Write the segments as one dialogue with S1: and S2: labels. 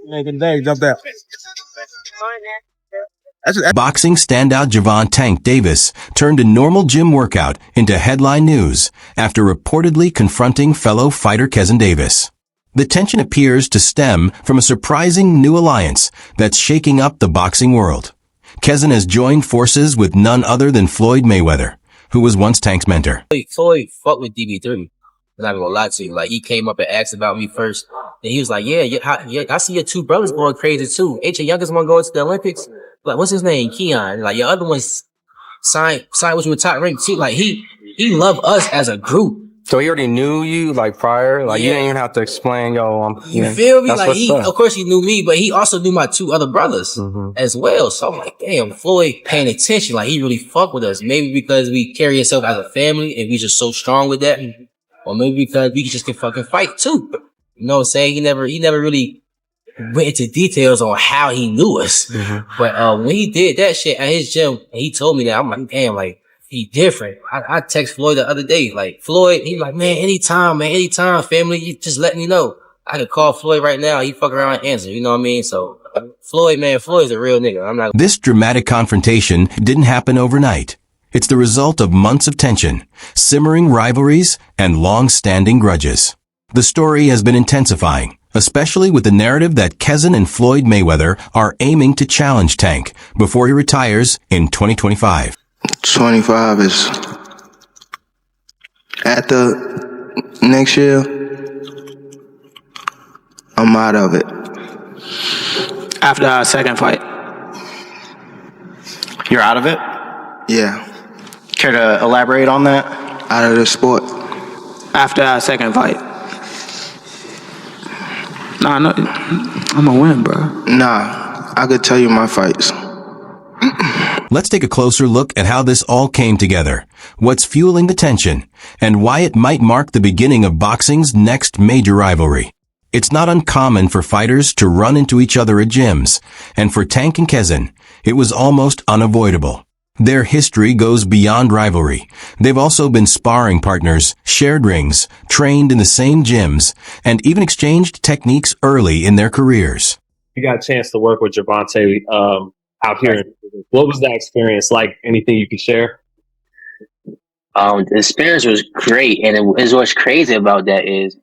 S1: Making day, jump out.
S2: Boxing standout Gervonta Tank Davis turned a normal gym workout into headline news after reportedly confronting fellow fighter Keyshawn Davis. The tension appears to stem from a surprising new alliance that's shaking up the boxing world. Keyshawn has joined forces with none other than Floyd Mayweather, who was once Tank's mentor.
S3: Floyd fucked with DB3. I'm not gonna lie to you. Like, he came up and asked about me first. And he was like, yeah, I see your two brothers going crazy too. Ain't your youngest one going to the Olympics? Like, what's his name? Keon. Like, your other one's signed with you with top rank too. Like, he loved us as a group.
S4: So he already knew you, like, prior? Like, you didn't even have to explain,
S3: you feel me? Like, of course he knew me, but he also knew my two other brothers as well. So I'm like, damn, Floyd paying attention. Like, he really fuck with us. Maybe because we carry ourselves as a family and we just so strong with that. Or maybe because we just can fucking fight too. You know what I'm saying? He never really went into details on how he knew us. But when he did that shit at his gym, and he told me that, I'm like, damn, like, he different. I text Floyd the other day, like, Floyd, he's like, man, anytime, family, you just let me know. I could call Floyd right now. He fuck around and answer, you know what I mean? So, Floyd's a real nigga.
S2: This dramatic confrontation didn't happen overnight. It's the result of months of tension, simmering rivalries, and long-standing grudges. The story has been intensifying, especially with the narrative that Keyshawn and Floyd Mayweather are aiming to challenge Tank before he retires in 2025.
S5: 25 is at the next year. I'm out of it.
S6: After our second fight. You're out of it?
S5: Yeah.
S6: Care to elaborate on that?
S5: Out of the sport.
S6: After our second fight. Nah, no, I'm gonna win, bro.
S5: Nah, I could tell you my fights.
S2: Let's take a closer look at how this all came together, what's fueling the tension, and why it might mark the beginning of boxing's next major rivalry. It's not uncommon for fighters to run into each other at gyms, and for Tank and Keyshawn, it was almost unavoidable. Their history goes beyond rivalry. They've also been sparring partners, shared rings, trained in the same gyms, and even exchanged techniques early in their careers.
S7: You got a chance to work with Gervonta out here. What was that experience like? Anything you could share?
S3: The experience was great, and what's crazy about that is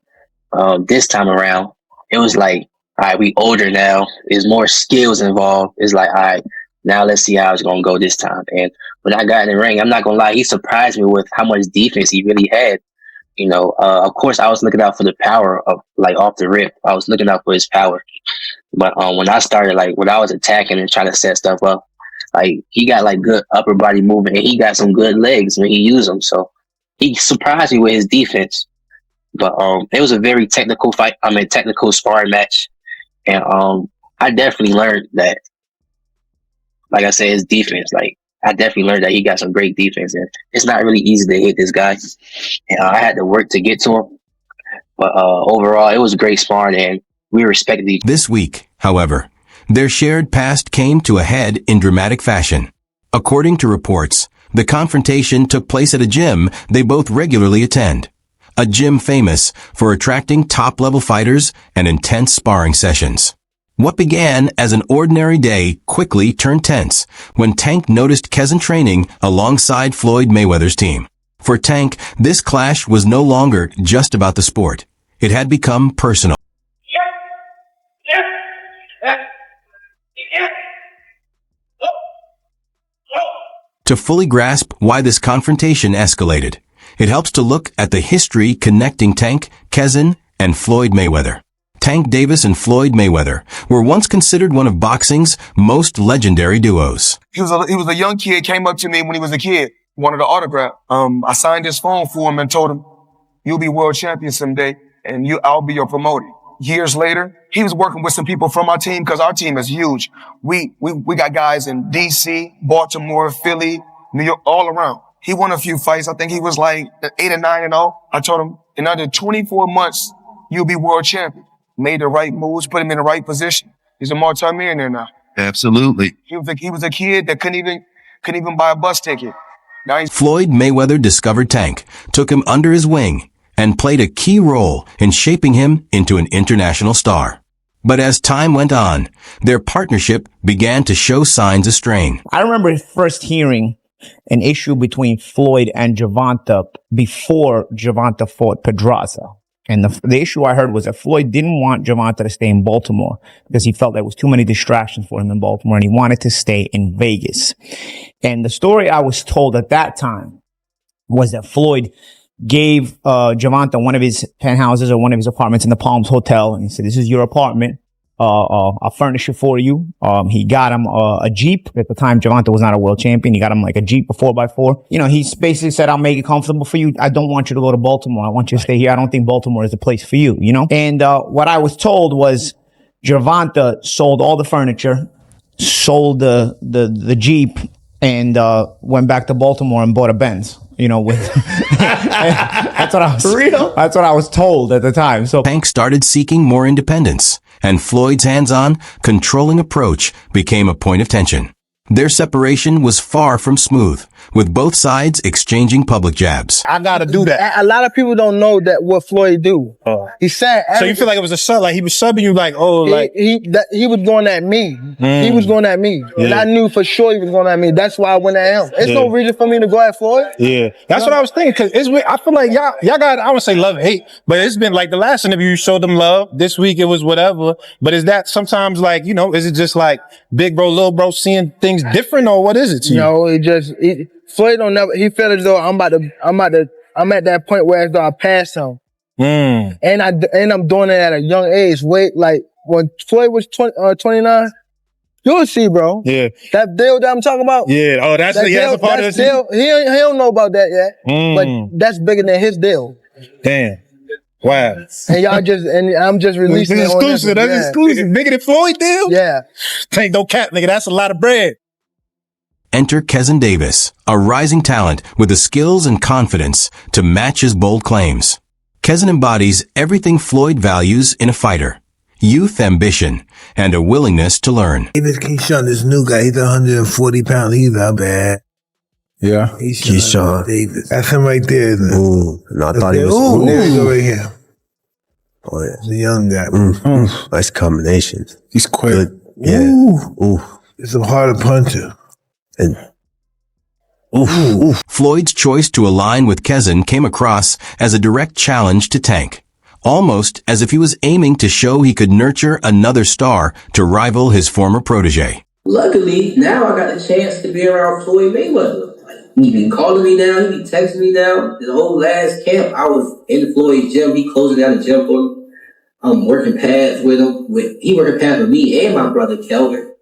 S3: this time around, it was like, all right, we older now. There's more skills involved. It's like, all right, now let's see how it's going to go this time. And when I got in the ring, I'm not going to lie, he surprised me with how much defense he really had. You know, of course, I was looking out for the power of, like, off the rip. I was looking out for his power. But when I started, like, when I was attacking and trying to set stuff up, like, he got, like, good upper body movement, and he got some good legs when he used them. So he surprised me with his defense. But it was a very technical fight. Technical sparring match. And I definitely learned that, like I said, his defense, like, I definitely learned that he got some great defense, and it's not really easy to hit this guy. And I had to work to get to him. But overall, it was a great sparring, and we respected each other.
S2: This week, however, their shared past came to a head in dramatic fashion. According to reports, the confrontation took place at a gym they both regularly attend. A gym famous for attracting top-level fighters and intense sparring sessions. What began as an ordinary day quickly turned tense when Tank noticed Keyshawn training alongside Floyd Mayweather's team. For Tank, this clash was no longer just about the sport. It had become personal. To fully grasp why this confrontation escalated, it helps to look at the history connecting Tank, Keyshawn, and Floyd Mayweather. Tank Davis and Floyd Mayweather were once considered one of boxing's most legendary duos.
S1: He was a young kid, came up to me when he was a kid, wanted an autograph. I signed his phone for him and told him, you'll be world champion someday, and I'll be your promoter. Years later, he was working with some people from our team, because our team is huge. We got guys in DC, Baltimore, Philly, New York, all around. He won a few fights. I think he was like 8 or 9-0. I told him, in under 24 months, you'll be world champion. Made the right moves, put him in the right position. He's a multi-millionaire now.
S8: Absolutely.
S1: He was a kid that couldn't even buy a bus ticket.
S2: Floyd Mayweather discovered Tank, took him under his wing, and played a key role in shaping him into an international star. But as time went on, their partnership began to show signs of strain.
S8: I remember first hearing an issue between Floyd and Gervonta before Gervonta fought Pedraza. And the issue I heard was that Floyd didn't want Gervonta to stay in Baltimore because he felt there was too many distractions for him in Baltimore, and he wanted to stay in Vegas. And the story I was told at that time was that Floyd gave Gervonta one of his penthouses or one of his apartments in the Palms Hotel, and he said, "This is your apartment. I'll furnish it for you." He got him a Jeep. At the time, Gervonta was not a world champion. He got him like a Jeep, a 4x4. You know, he basically said, "I'll make it comfortable for you. I don't want you to go to Baltimore. I want you to stay here. I don't think Baltimore is the place for you," you know? And what I was told was Gervonta sold all the furniture, sold the Jeep, and went back to Baltimore and bought a Benz. You know, with that's what I was real. That's what I was told at the time. So
S2: Tank started seeking more independence, and Floyd's hands-on, controlling approach became a point of tension. Their separation was far from smooth, with both sides exchanging public jabs.
S9: I gotta do that.
S10: A lot of people don't know that what Floyd do. He said.
S9: So you feel like it was a sub, like he was subbing you, like, oh, like
S10: he was going at me. He was going at me, and I knew for sure he was going at me. That's why I went at him. There's no reason for me to go at Floyd.
S9: Yeah, that's what I was thinking. Cause I feel like y'all got, I would say love, hate, but it's been like the last interview you showed them love. This week it was whatever. But is that sometimes like, you know, is it just like big bro, little bro seeing things different, or what is it to you?
S10: No, Floyd don't never. He felt as though I'm at that point where as though I passed him, and I'm doing it at a young age. Wait, like when Floyd was 29, you'll see, bro.
S9: Yeah,
S10: that deal that I'm talking about.
S9: Yeah, oh, that's a part of the
S10: deal. He don't know about that yet, but that's bigger than his deal.
S9: Damn. Wow.
S10: And I'm just releasing
S9: it's exclusive. That's exclusive. Bigger than Floyd deal?
S10: Yeah.
S9: Ain't no cap, nigga. That's a lot of bread.
S2: Enter Keyshawn Davis, a rising talent with the skills and confidence to match his bold claims. Keyshawn embodies everything Floyd values in a fighter: youth ambition and a willingness to learn.
S11: Davis Keyshawn, this new guy, he's 140 pounds. He's not bad.
S9: Yeah.
S11: Keyshawn Davis. That's him right there, isn't it?
S12: Ooh, no, I thought he was.
S11: Ooh, there you go right here.
S12: Oh, yeah.
S11: He's a young guy.
S12: Nice combination.
S9: He's quick.
S12: Good. Yeah.
S11: Ooh. It's a harder puncher.
S12: And
S2: Floyd's choice to align with Keyshawn came across as a direct challenge to Tank, almost as if he was aiming to show he could nurture another star to rival his former protege.
S13: Luckily, now I got the chance to be around Floyd Mayweather. Like, he be calling me now, he be texting me now. The whole last camp, I was in Floyd's gym. He closing down the gym for me. I'm working pads with him. He working pads with me and my brother Kelvin.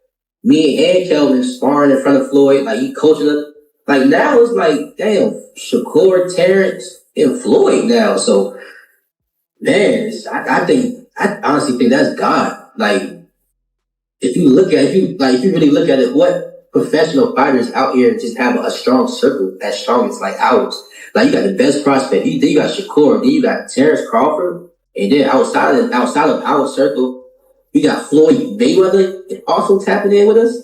S13: Me and Kelvin sparring in front of Floyd, like he coaching us. Like now it's like, damn, Shakur, Terrence, and Floyd now. So, man, I honestly think that's God. Like, if you really look at it, what professional fighters out here just have a strong circle as strong as like ours. Like you got the best prospect. Then you got Shakur, then you got Terrence Crawford, and then outside of our circle, we got Floyd Mayweather also tapping in with us.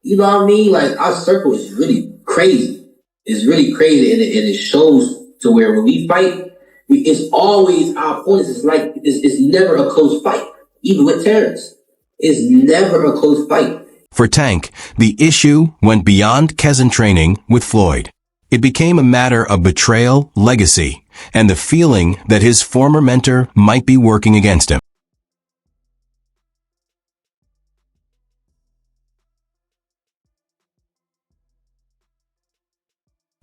S13: You know what I mean? Like, our circle is really crazy. It's really crazy, and it shows to where when we fight, it's always our opponents. It's never a close fight. Even with Terrence, it's never a close fight.
S2: For Tank, the issue went beyond Keyshawn training with Floyd. It became a matter of betrayal, legacy, and the feeling that his former mentor might be working against him.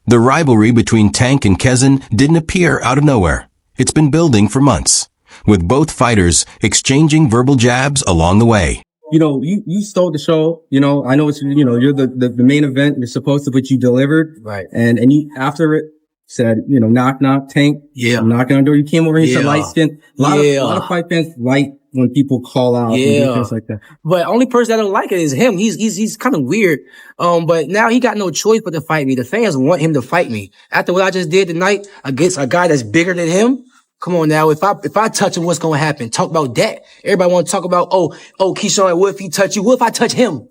S2: The rivalry between Tank and Keyshawn didn't appear out of nowhere. It's been building for months, with both fighters exchanging verbal jabs along the way.
S4: You know, you stole the show. You know, I know it's, you know, you're the main event. You're supposed to, but you delivered. Right. And you, after it, said, you know, knock, knock, Tank. Yeah. I'm knocking on the door. You came over here, said light skin. A lot of fight fans like when people call out and things like that.
S14: But only person that don't like it is him. He's kind of weird. But now he got no choice but to fight me. The fans want him to fight me. After what I just did tonight against a guy that's bigger than him. Come on now. If I touch him, what's going to happen? Talk about that. Everybody want to talk about, oh, Keyshawn, what if he touch you? What if I touch him?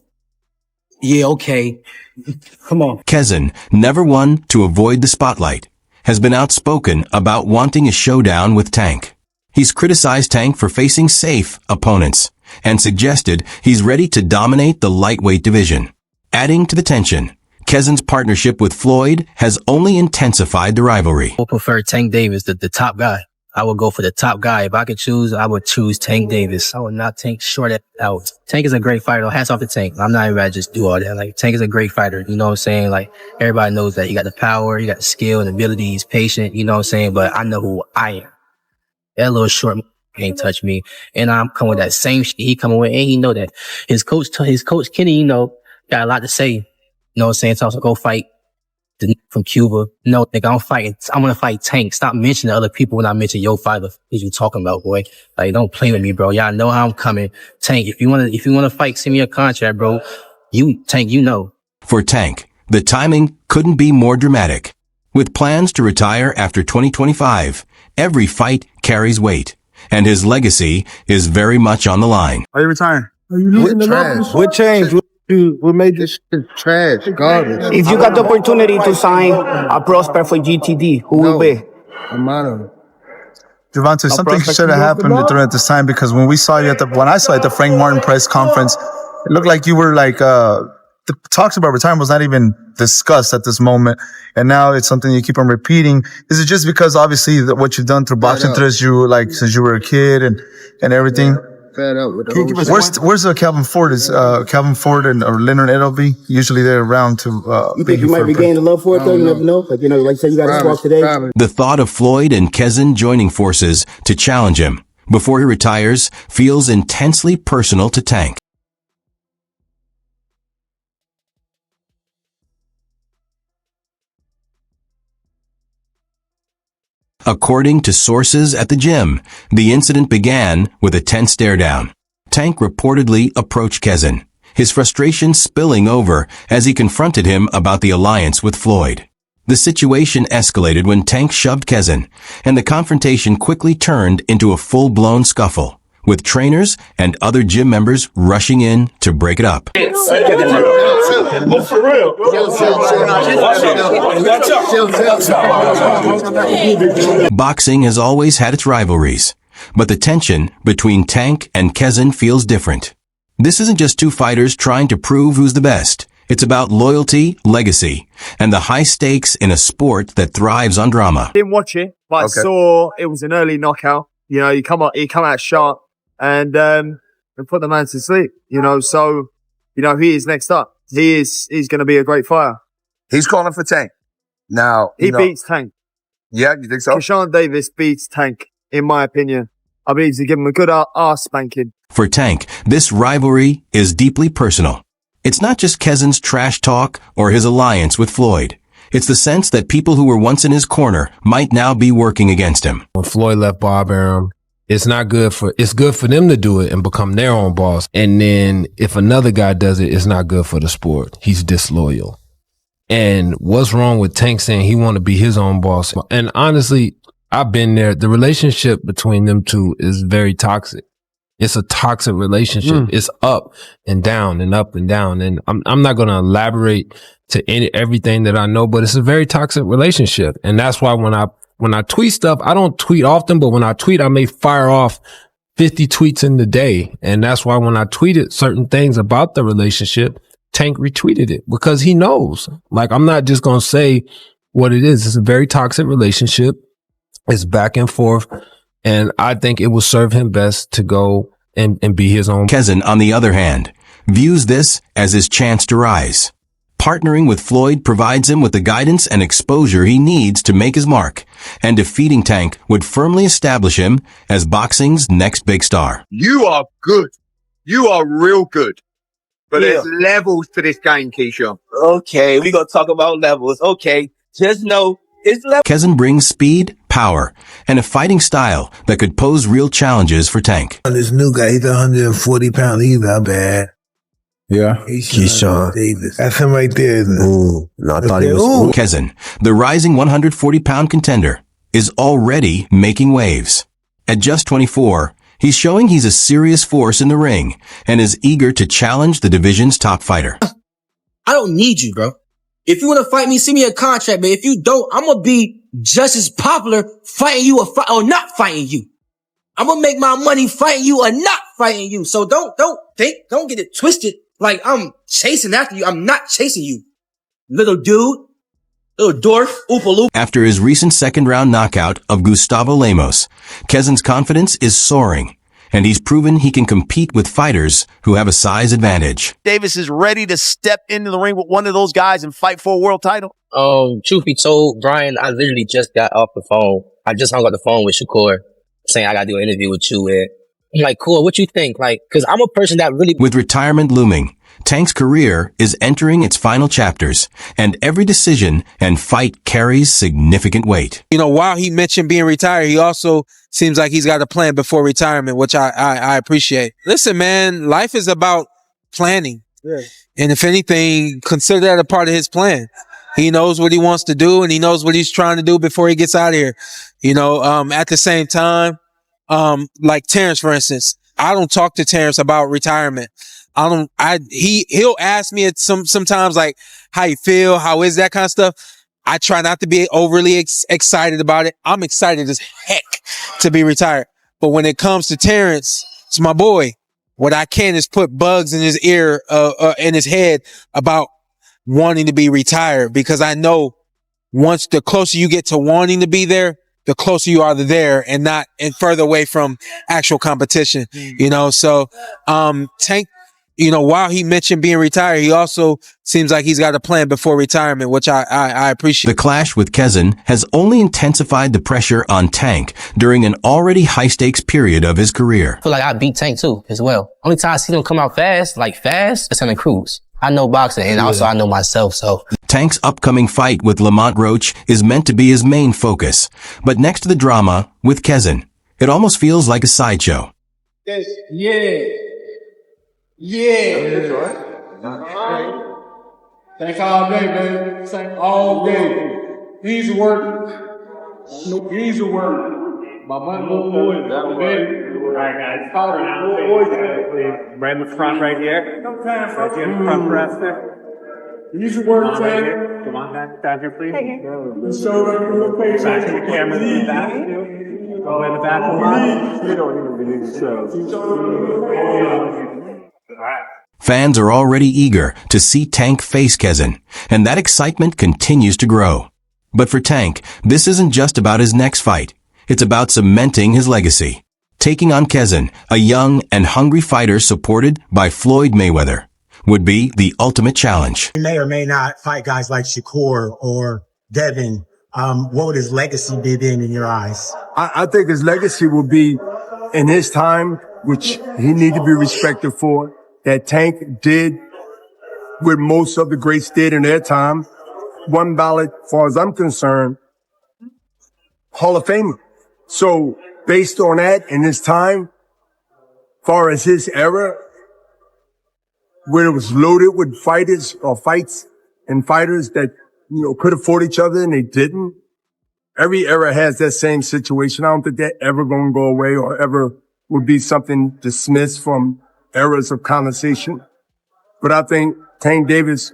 S14: Yeah, okay. Come on.
S2: Keyshawn, never one to avoid the spotlight, has been outspoken about wanting a showdown with Tank. He's criticized Tank for facing safe opponents and suggested he's ready to dominate the lightweight division. Adding to the tension, Kezin's partnership with Floyd has only intensified the rivalry.
S15: I would prefer Tank Davis, the top guy. I would go for the top guy. If I could choose, I would choose Tank Davis. I would not Tank short out. Tank is a great fighter. Hats off to Tank. I'm not even about to just do all that. Like, Tank is a great fighter. You know what I'm saying? Like, everybody knows that. He got the power, he got the skill and ability. He's patient. You know what I'm saying? But I know who I am. That little short can't touch me. And I'm coming with that same shit he coming with. And he know that. His coach Kenny, you know, got a lot to say. You know what I'm saying? So also go fight from Cuba. No, nigga, I'm gonna fight Tank. Stop mentioning other people when I mention your fighter. What you talking about, boy? Like, don't play with me, bro. Y'all know how I'm coming. Tank, if you wanna fight, send me a contract, bro. Tank, you know.
S2: For Tank, the timing couldn't be more dramatic. With plans to retire after 2025, every fight carries weight, and his legacy is very much on the line.
S16: Are you retiring?
S10: What changed? What made this shit trash, garbage?
S8: If you got the opportunity to sign a prospect for GTD, who will be?
S10: I'm out of it.
S16: Gervonta, something should have happened during this time, because when I saw you at the Frank Martin press conference, it looked like you were like, the talks about retirement was not even discussed at this moment. And now it's something you keep on repeating. Is it just because obviously what you've done through boxing since you were a kid and everything?
S10: Fed up with the whole
S16: Where's Calvin Ford? Is Calvin Ford or Leonard Edelby usually they're around to?
S4: You think you might regain the love for it though? You never know. Like, you know, like you said, you got to talk today.
S2: The thought of Floyd and Kezin joining forces to challenge him before he retires feels intensely personal to Tank. According to sources at the gym, the incident began with a tense stare-down. Tank reportedly approached Kezin, his frustration spilling over as he confronted him about the alliance with Floyd. The situation escalated when Tank shoved Kezin, and the confrontation quickly turned into a full-blown scuffle, with trainers and other gym members rushing in to break it up. Boxing has always had its rivalries, but the tension between Tank and Kezin feels different. This isn't just two fighters trying to prove who's the best. It's about loyalty, legacy, and the high stakes in a sport that thrives on drama.
S17: Didn't watch it, but I saw it was an early knockout. You know, he come out sharp and put the man to sleep. You know, so he is next up. He's going to be a great fighter.
S18: He's calling for Tank. Now
S17: he beats Tank.
S18: Yeah, you think so?
S17: Keyshawn Davis beats Tank, in my opinion. I believe he's give him a good ass spanking.
S2: For Tank, this rivalry is deeply personal. It's not just Kezin's trash talk or his alliance with Floyd. It's the sense that people who were once in his corner might now be working against him.
S19: When Floyd left Bob Arum, it's good for them to do it and become their own boss. And then if another guy does it, it's not good for the sport. He's disloyal. And what's wrong with Tank saying he want to be his own boss? And honestly, I've been there. The relationship between them two is very toxic. It's a toxic relationship. It's up and down and up and down. And I'm not going to elaborate to everything that I know, but it's a very toxic relationship. And that's why when I tweet stuff, I don't tweet often, but when I tweet, I may fire off 50 tweets in the day. And that's why when I tweeted certain things about the relationship, Tank retweeted it because he knows. Like, I'm not just going to say what it is. It's a very toxic relationship. It's back and forth. And I think it will serve him best to go and be his own.
S2: Kezin, on the other hand, views this as his chance to rise. Partnering with Floyd provides him with the guidance and exposure he needs to make his mark, and defeating Tank would firmly establish him as boxing's next big star.
S18: You are good. You are real good. But there's levels to this game, Keyshawn.
S20: Okay, we gonna talk about levels. Okay, just know it's levels.
S2: Kezin brings speed, power, and a fighting style that could pose real challenges for Tank.
S11: This new guy, he's 140 pounds. He's not bad.
S12: Yeah.
S11: Keyshawn Davis. That's him right there, isn't it?
S12: Ooh. No, I thought he was.
S2: Kezin, the rising 140-pound contender, is already making waves. At just 24, he's showing he's a serious force in the ring and is eager to challenge the division's top fighter.
S14: I don't need you, bro. If you want to fight me, send me a contract, but if you don't, I'm going to be just as popular fighting you or not fighting you. I'm gonna make my money fighting you or not fighting you. So don't get it twisted. Like I'm chasing after you. I'm not chasing you. Little dude. Little dwarf. Oopa loop.
S2: After his recent second-round knockout of Gustavo Lemos, Kezin's confidence is soaring, and he's proven he can compete with fighters who have a size advantage.
S21: Davis is ready to step into the ring with one of those guys and fight for a world title?
S15: Truth be told, Brian, I literally just got off the phone. I just hung up the phone with Shakur saying I gotta do an interview with you. And I'm like, cool, what you think? Like, cause I'm a person that really...
S2: With retirement looming, Tank's career is entering its final chapters, and every decision and fight carries significant weight.
S22: You know, while he mentioned being retired, he also seems like he's got a plan before retirement, which I appreciate. Listen, man, life is about planning. Yeah. And if anything, consider that a part of his plan. He knows what he wants to do, and he knows what he's trying to do before he gets out of here. You know, at the same time, like Terrence, for instance, I don't talk to Terrence about retirement. He'll ask me at sometimes like, how you feel? How is that kind of stuff? I try not to be overly excited about it. I'm excited as heck to be retired. But when it comes to Terrence, it's my boy. What I can is put bugs in his ear, in his head about wanting to be retired, because I know once the closer you get to wanting to be there, the closer you are to there and further away from actual competition, you know? So, Tank, you know, while he mentioned being retired, he also seems like he's got a plan before retirement, which I appreciate.
S2: The clash with Kezin has only intensified the pressure on Tank during an already high-stakes period of his career.
S15: I feel like I beat Tank too, as well. Only time I see them come out fast, it's in the cruise. I know boxing, and also I know myself, so.
S2: Tank's upcoming fight with Lamont Roach is meant to be his main focus. But next to the drama with Kezin, it almost feels like a sideshow.
S23: Yeah. Thank all day, baby. Thank all day. He's working. He's working. My money boy, baby. All right, guys.
S24: Right in the front, right here. Right here in the front press there.
S23: He's working.
S24: Come on, down here, please.
S23: So
S24: back to the camera in the back. Go in the back. We don't even believe the show.
S2: Fans are already eager to see Tank face Kezin, and that excitement continues to grow. But for Tank, this isn't just about his next fight. It's about cementing his legacy. Taking on Kezin, a young and hungry fighter supported by Floyd Mayweather, would be the ultimate challenge.
S25: He may or may not fight guys like Shakur or Devin. What would his legacy be then in your eyes?
S26: I think his legacy will be in his time, which he need to be respected for, that Tank did what most of the greats did in their time. One ballot, as far as I'm concerned, Hall of Famer. So based on that, in his time, far as his era, where it was loaded with fighters or fights and fighters that, you know, could have fought each other and they didn't. Every era has that same situation. I don't think that ever going to go away or ever would be something dismissed from eras of conversation. But I think Tank Davis,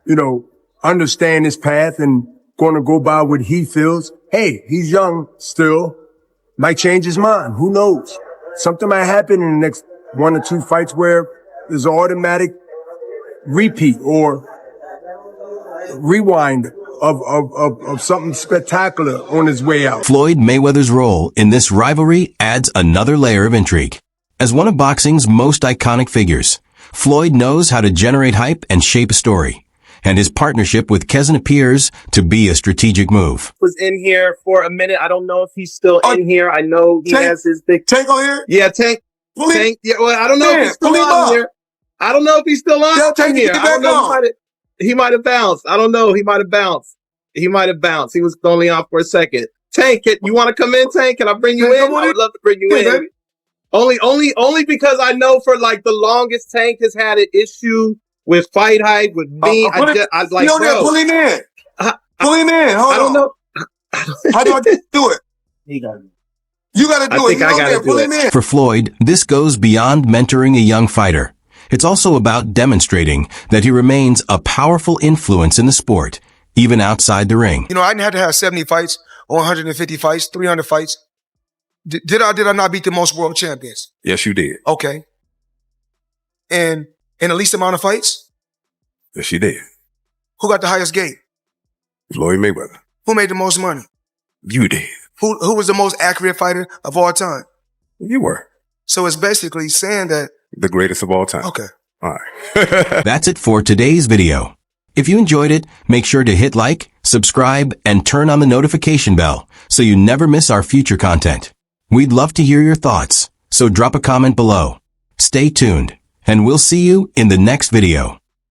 S26: you know, understand his path and going to go by what he feels. Hey, he's young still. Might change his mind. Who knows? Something might happen in the next 1 or 2 fights where there's an automatic repeat or rewind of something spectacular on his way out.
S2: Floyd Mayweather's role in this rivalry adds another layer of intrigue. As one of boxing's most iconic figures, Floyd knows how to generate hype and shape a story. And his partnership with Kezin appears to be a strategic move.
S20: Was in here for a minute. I don't know if he's still in here. I know he has his big
S1: Tank on here.
S20: Yeah, Tank. Tank. Yeah, well, I don't know if he's still on here. I don't know if he's still on here. I don't know. He might have bounced. I don't know. He might have bounced. He was only on for a second. Tank, you want to come in, Tank? Can I bring you in? I would love to bring you in. Baby. Only because I know for like the longest Tank has had an issue with fight hype, with me. I was like, bro.
S1: Pull him in. Pull him in. Hold on.
S20: I don't know.
S1: How do I do it? You got to do it.
S20: I gotta do it.
S2: For Floyd, this goes beyond mentoring a young fighter. It's also about demonstrating that he remains a powerful influence in the sport, even outside the ring.
S1: You know, I didn't have to have 70 fights or 150 fights, 300 fights. Did I not beat the most world champions?
S3: Yes, you did.
S1: Okay. And in the least amount of fights?
S3: Yes, you did.
S1: Who got the highest gate?
S3: Floyd Mayweather.
S1: Who made the most money?
S3: You did.
S1: Who was the most accurate fighter of all time?
S3: You were.
S1: So it's basically saying that
S3: the greatest of all time.
S1: Okay.
S3: All right.
S2: That's it for today's video. If you enjoyed it, make sure to hit like, subscribe, and turn on the notification bell so you never miss our future content. We'd love to hear your thoughts, so drop a comment below. Stay tuned, and we'll see you in the next video.